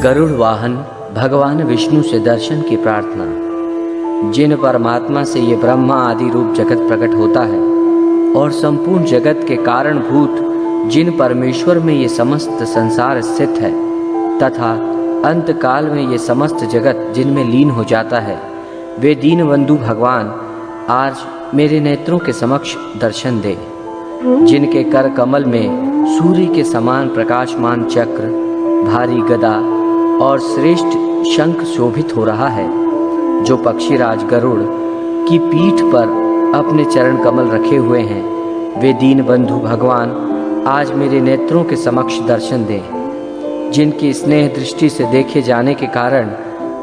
गरुड़ वाहन भगवान विष्णु से दर्शन की प्रार्थना। जिन परमात्मा से ये ब्रह्मा आदि रूप जगत प्रकट होता है और संपूर्ण जगत के कारणभूत जिन परमेश्वर में ये समस्त संसार स्थित है तथा अंत काल में ये समस्त जगत जिनमें लीन हो जाता है, वे दीनबंधु भगवान आज मेरे नेत्रों के समक्ष दर्शन दे। जिनके कर कमल में सूर्य के समान प्रकाशमान चक्र, भारी गदा और श्रेष्ठ शंख शोभित हो रहा है, जो पक्षीराज गरुड़ की पीठ पर अपने चरण कमल रखे हुए हैं, वे दीनबंधु भगवान आज मेरे नेत्रों के समक्ष दर्शन दें। जिनकी स्नेह दृष्टि से देखे जाने के कारण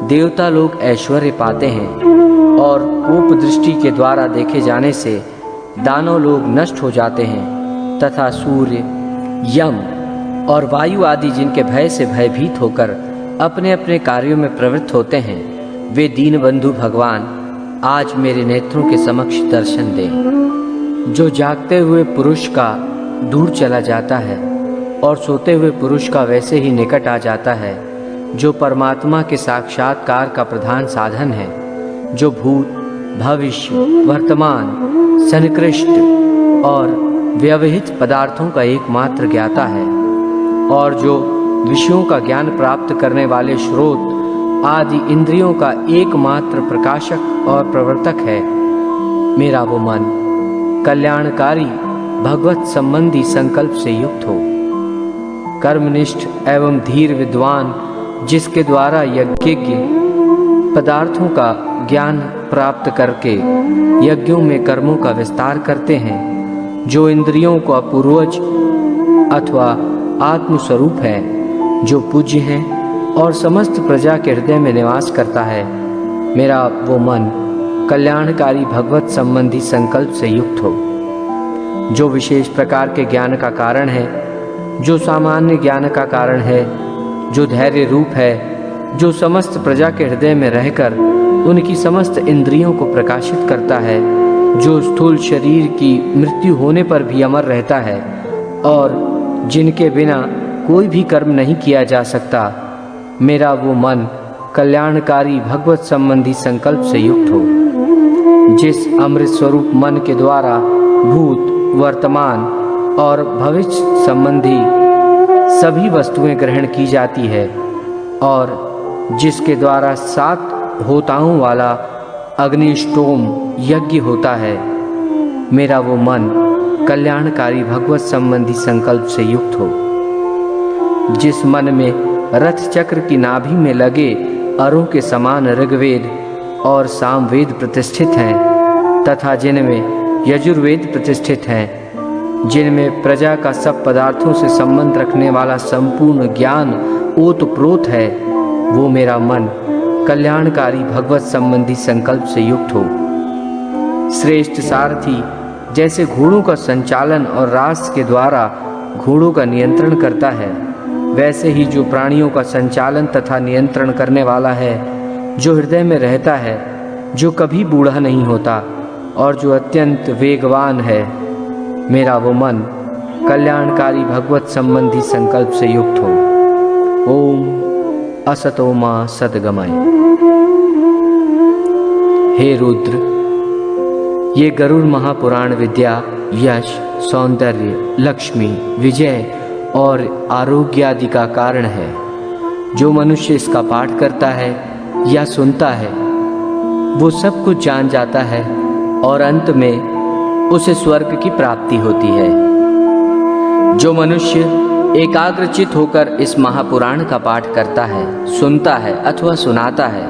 देवता लोग ऐश्वर्य पाते हैं और कोप दृष्टि के द्वारा देखे जाने से दानव लोग नष्ट हो जाते हैं तथा सूर्य, यम और वायु आदि जिनके भय से भयभीत होकर अपने अपने कार्यों में प्रवृत्त होते हैं, वे दीनबंधु भगवान आज मेरे नेत्रों के समक्ष दर्शन दें। जो जागते हुए पुरुष का दूर चला जाता है और सोते हुए पुरुष का वैसे ही निकट आ जाता है, जो परमात्मा के साक्षात्कार का प्रधान साधन है, जो भूत, भविष्य, वर्तमान, सन्निकृष्ट और व्यवहित पदार्थों का एकमात्र ज्ञाता है और जो विषयों का ज्ञान प्राप्त करने वाले स्रोत आदि इंद्रियों का एकमात्र प्रकाशक और प्रवर्तक है, मेरा वो मन कल्याणकारी भगवत संबंधी संकल्प से युक्त हो। कर्मनिष्ठ एवं धीर विद्वान, जिसके द्वारा यज्ञज्ञ पदार्थों का ज्ञान प्राप्त करके यज्ञों में कर्मों का विस्तार करते हैं, जो इंद्रियों का पूर्वज अथवा आत्मस्वरूप है, जो पूज्य है और समस्त प्रजा के हृदय में निवास करता है, मेरा वो मन कल्याणकारी भगवत संबंधी संकल्प से युक्त हो। जो विशेष प्रकार के ज्ञान का कारण है, जो सामान्य ज्ञान का कारण है, जो धैर्य रूप है, जो समस्त प्रजा के हृदय में रहकर उनकी समस्त इंद्रियों को प्रकाशित करता है, जो स्थूल शरीर की मृत्यु होने पर भी अमर रहता है और जिनके बिना कोई भी कर्म नहीं किया जा सकता, मेरा वो मन कल्याणकारी भगवत संबंधी संकल्प से युक्त हो। जिस अमृत स्वरूप मन के द्वारा भूत, वर्तमान और भविष्य संबंधी सभी वस्तुएं ग्रहण की जाती है और जिसके द्वारा 7 होताओं वाला अग्निष्टोम यज्ञ होता है, मेरा वो मन कल्याणकारी भगवत संबंधी संकल्प से युक्त हो। जिस मन में रथ चक्र की नाभि में लगे अरों के समान ऋग्वेद और सामवेद प्रतिष्ठित हैं तथा जिनमें यजुर्वेद प्रतिष्ठित हैं, जिनमें प्रजा का सब पदार्थों से संबंध रखने वाला संपूर्ण ज्ञान ओतप्रोत है, वो मेरा मन कल्याणकारी भगवत संबंधी संकल्प से युक्त हो। श्रेष्ठ सारथी जैसे घोड़ों का संचालन और रास के द्वारा घोड़ों का नियंत्रण करता है, वैसे ही जो प्राणियों का संचालन तथा नियंत्रण करने वाला है, जो हृदय में रहता है, जो कभी बूढ़ा नहीं होता और जो अत्यंत वेगवान है, मेरा वो मन कल्याणकारी भगवत संबंधी संकल्प से युक्त हो। ओम असतो मा सद्गमय। हे रुद्र, ये गरुड़ महापुराण विद्या, यश, सौंदर्य, लक्ष्मी, विजय और आरोग्य आदि का कारण है। जो मनुष्य इसका पाठ करता है या सुनता है, वो सब कुछ जान जाता है और अंत में उसे स्वर्ग की प्राप्ति होती है। जो मनुष्य एकाग्रचित होकर इस महापुराण का पाठ करता है, सुनता है अथवा सुनाता है,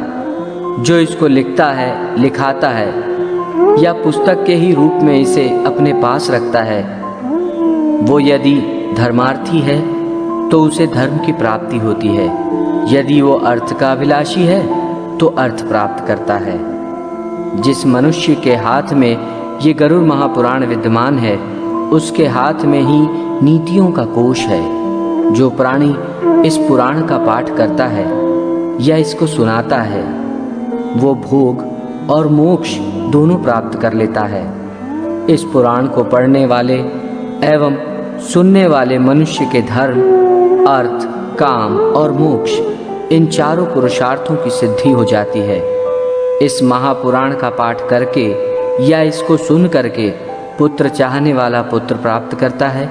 जो इसको लिखता है, लिखाता है या पुस्तक के ही रूप में इसे अपने पास रखता है, वो यदि धर्मार्थी है तो उसे धर्म की प्राप्ति होती है। यदि वो अर्थ का अभिलाषी है तो अर्थ प्राप्त करता है। जिस मनुष्य के हाथ में ये गरुड़ महापुराण विद्यमान है, उसके हाथ में ही नीतियों का कोश है। जो प्राणी इस पुराण का पाठ करता है या इसको सुनाता है, वो भोग और मोक्ष दोनों प्राप्त कर लेता है। इस पुराण को पढ़ने वाले एवं सुनने वाले मनुष्य के धर्म, अर्थ, काम और मोक्ष इन चारों पुरुषार्थों की सिद्धि हो जाती है। इस महापुराण का पाठ करके या इसको सुन करके पुत्र चाहने वाला पुत्र प्राप्त करता है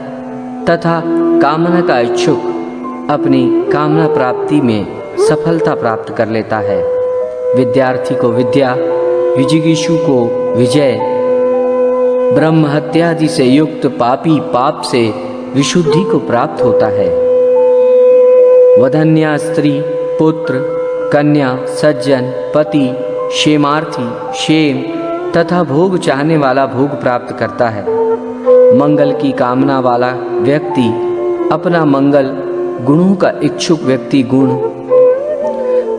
तथा कामना का इच्छुक अपनी कामना प्राप्ति में सफलता प्राप्त कर लेता है। विद्यार्थी को विद्या, विजिगीषु को विजय, ब्रह्म हत्यादि से युक्त पापी पाप से विशुद्धि को प्राप्त होता है। वधन्या स्त्री, पुत्र, कन्या, सज्जन, पति, क्षेमार्थी, क्षेम तथा भोग चाहने वाला भोग प्राप्त करता है। मंगल की कामना वाला व्यक्ति अपना मंगल, गुणों का इच्छुक व्यक्ति गुण,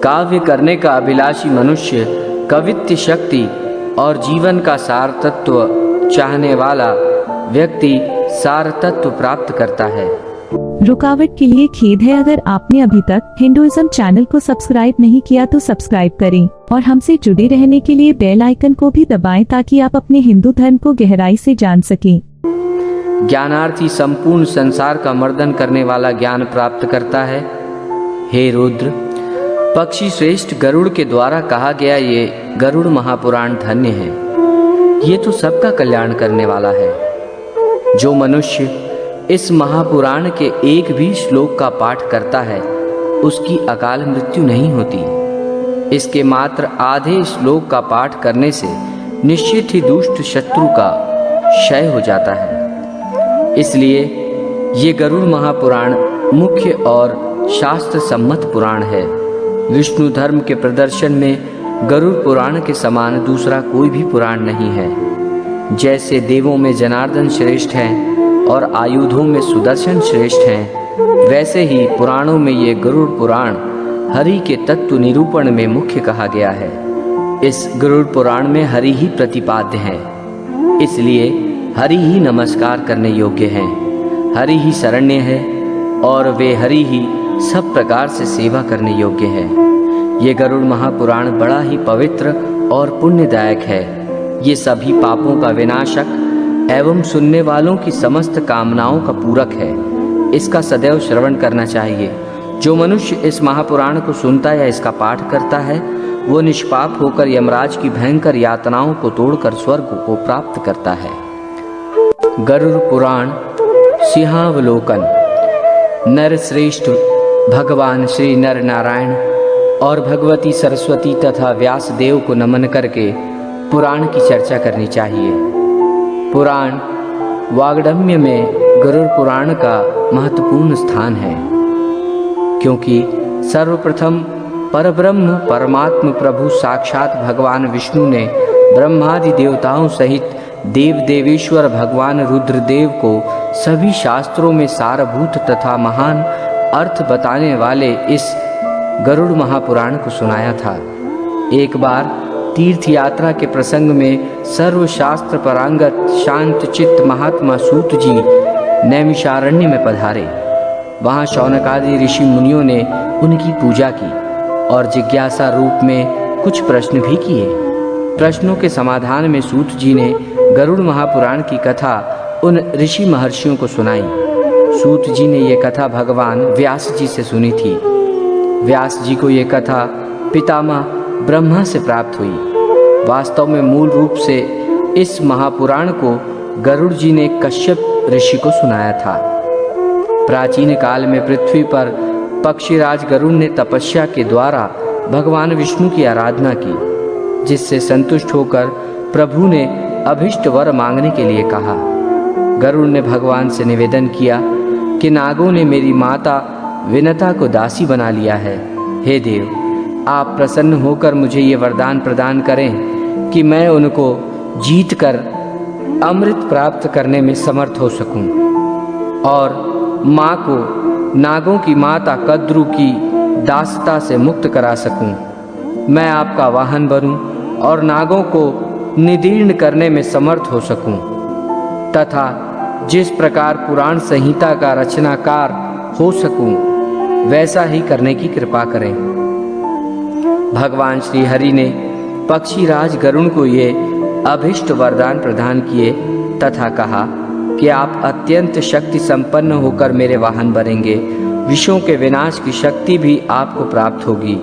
काव्य करने का अभिलाषी मनुष्य कवित्व शक्ति और जीवन का सार तत्व चाहने वाला व्यक्ति सार तत्व प्राप्त करता है। रुकावट के लिए खेद है, अगर आपने अभी तक हिंदुइज्म चैनल को सब्सक्राइब नहीं किया तो सब्सक्राइब करें और हमसे जुड़े रहने के लिए बेल आइकन को भी दबाएं ताकि आप अपने हिंदू धर्म को गहराई से जान सकें। ज्ञानार्थी संपूर्ण संसार का मर्दन करने वाला ज्ञान प्राप्त करता है। हे रुद्र, पक्षी श्रेष्ठ गरुड़ के द्वारा कहा गया ये गरुड़ महापुराण धन्य है। ये तो सबका कल्याण करने वाला है। जो मनुष्य इस महापुराण के एक भी श्लोक का पाठ करता है उसकी अकाल मृत्यु नहीं होती। इसके मात्र आधे श्लोक का पाठ करने से निश्चित ही दुष्ट शत्रु का क्षय हो जाता है। इसलिए ये गरुड़ महापुराण मुख्य और शास्त्र सम्मत पुराण है। विष्णु धर्म के प्रदर्शन में गरुड़ पुराण के समान दूसरा कोई भी पुराण नहीं है। जैसे देवों में जनार्दन श्रेष्ठ हैं और आयुधों में सुदर्शन श्रेष्ठ हैं, वैसे ही पुराणों में ये गरुड़ पुराण हरि के तत्व निरूपण में मुख्य कहा गया है। इस गरुड़ पुराण में हरि ही प्रतिपाद्य है, इसलिए हरि ही नमस्कार करने योग्य हैं। हरि ही शरण्य है और वे हरि ही सब प्रकार से सेवा करने योग्य है। ये गरुड़ महापुराण बड़ा ही पवित्र और पुण्यदायक है। ये सभी पापों का विनाशक एवं सुनने वालों की समस्त कामनाओं का पूरक है। इसका सदैव श्रवण करना चाहिए। जो मनुष्य इस महापुराण को सुनता या इसका पाठ करता है वो निष्पाप होकर यमराज की भयंकर यातनाओं को तोड़कर स्वर्ग को प्राप्त करता है। गरुड़ पुराण सिंहावलोकन। नर श्रेष्ठ भगवान श्री नर नारायण और भगवती सरस्वती तथा व्यास देव को नमन करके पुराण की चर्चा करनी चाहिए। पुराण वाग्डम्य में गरुड़ पुराण का महत्वपूर्ण स्थान है, क्योंकि सर्वप्रथम परब्रह्म परमात्म प्रभु साक्षात भगवान विष्णु ने ब्रह्मादि देवताओं सहित देव देवेश्वर भगवान रुद्रदेव को सभी शास्त्रों में सारभूत तथा महान अर्थ बताने वाले इस गरुड़ महापुराण को सुनाया था। एक बार तीर्थ यात्रा के प्रसंग में सर्वशास्त्र परांगत शांत चित्त महात्मा सूत जी नैमिषारण्य में पधारे। वहाँ शौनकादि ऋषि मुनियों ने उनकी पूजा की और जिज्ञासा रूप में कुछ प्रश्न भी किए। प्रश्नों के समाधान में सूत जी ने गरुड़ महापुराण की कथा उन ऋषि महर्षियों को सुनाई। सूत जी ने ये कथा भगवान व्यास जी से सुनी थी। व्यास जी को ये कथा पितामह ब्रह्मा से प्राप्त हुई। वास्तव में मूल रूप से इस महापुराण को गरुड़ जी ने कश्यप ऋषि को सुनाया था। प्राचीन काल में पृथ्वी पर पक्षीराज गरुड़ ने तपस्या के द्वारा भगवान विष्णु की आराधना की, जिससे संतुष्ट होकर प्रभु ने अभिष्ट वर मांगने के लिए कहा। गरुड़ ने भगवान से निवेदन किया कि नागों ने मेरी माता विनता को दासी बना लिया है। हे देव, आप प्रसन्न होकर मुझे ये वरदान प्रदान करें कि मैं उनको जीत कर अमृत प्राप्त करने में समर्थ हो सकूं और माँ को नागों की माता कद्रु की दासता से मुक्त करा सकूं। मैं आपका वाहन बनूं और नागों को निदीर्ण करने में समर्थ हो सकूं तथा जिस प्रकार पुराण संहिता का रचनाकार हो सकूं वैसा ही करने की कृपा करें। भगवान श्री हरि ने पक्षीराज गरुड़ को ये अभिष्ट वरदान प्रदान किए तथा कहा कि आप अत्यंत शक्ति संपन्न होकर मेरे वाहन बनेंगे विषयों के विनाश की शक्ति भी आपको प्राप्त होगी।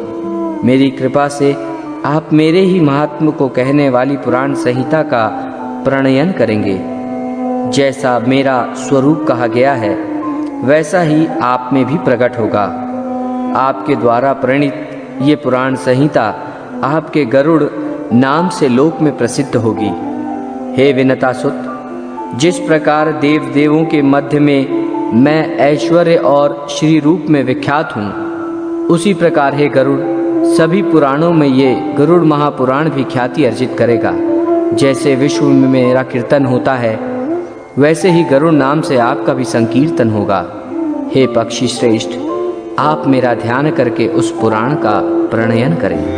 मेरी कृपा से आप मेरे ही महात्म को कहने वाली पुराण संहिता का प्रणयन करेंगे। जैसा मेरा स्वरूप कहा गया है वैसा ही आप में भी प्रकट होगा। आपके द्वारा प्रणीत ये पुराण संहिता आपके गरुड़ नाम से लोक में प्रसिद्ध होगी। हे विनतासुत, जिस प्रकार देव देवों के मध्य में मैं ऐश्वर्य और श्री रूप में विख्यात हूँ, उसी प्रकार हे गरुड़, सभी पुराणों में ये गरुड़ महापुराण भी ख्याति अर्जित करेगा। जैसे विश्व में मेरा कीर्तन होता है वैसे ही गरुड़ नाम से आपका भी संकीर्तन होगा। हे पक्षी श्रेष्ठ, आप मेरा ध्यान करके उस पुराण का प्रणयन करें।